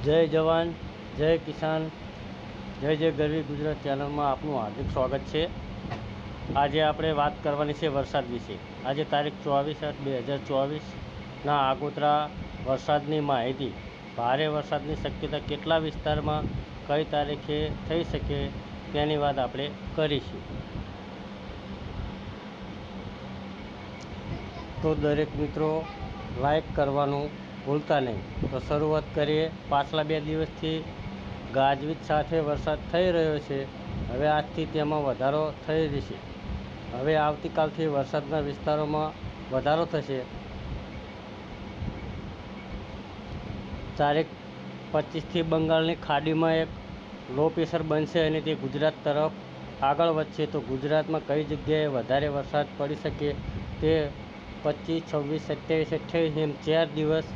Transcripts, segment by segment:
જય જવાન, જય કિસાન, જય જય ગરવી ગુજરાત ચેનલમાં આપનું હાર્દિક સ્વાગત છે। આજે આપણે વાત કરવાની છે વરસાદ વિશે। આજે તારીખ 24/8/2024ના આગોતરા વરસાદની માહિતી। ભારે વરસાદની શક્યતા કેટલા વિસ્તારમાં કઈ તારીખે થઈ શકે તેની વાત આપણે કરીશું। તો દરેક મિત્રો લાઈક કરવાનું ભૂલતા નહીં। તો શરૂઆત કરીએ। પાછલા 2 દિવસથી ગાજવીજ સાથે વરસાદ થઈ રહ્યો છે। હવે આજથી તેમાં વધારો થઈ રહેશે। હવે આવતીકાલથી વરસાદના વિસ્તારોમાં વધારો થશે। તારીખ 25થી બંગાળની ખાડીમાં એક લો પ્રેશર બનશે અને તે ગુજરાત તરફ આગળ વધશે। તો ગુજરાતમાં કઈ જગ્યાએ વધારે વરસાદ પડી શકે તે 25, 26, 27, 28 એમ 4 દિવસ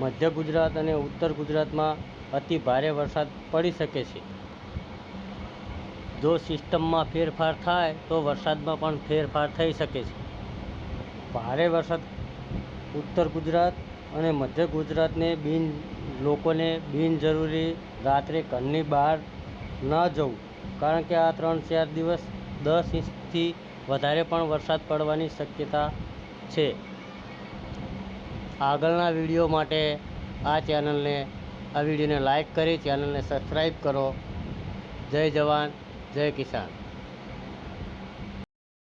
મધ્ય ગુજરાત અને ઉત્તર ગુજરાતમાં અતિ ભારે વરસાદ પડી શકે છે। જો સિસ્ટમમાં ફેરફાર થાય તો વરસાદમાં પણ ફેરફાર થઈ શકે છે। ભારે વરસાદ ઉત્તર ગુજરાત અને મધ્ય ગુજરાતને લોકોને બિનજરૂરી રાત્રે ઘરની બહાર ન જવું, કારણ કે આ 3-4 દિવસ 10 ઇંચથી વધારે પણ વરસાદ પડવાની શક્યતા છે। આગળના વિડીયો માટે આ વિડીયોને લાઈક કરી ચેનલને સબસ્ક્રાઈબ કરો। જય જવાન, જય કિસાન।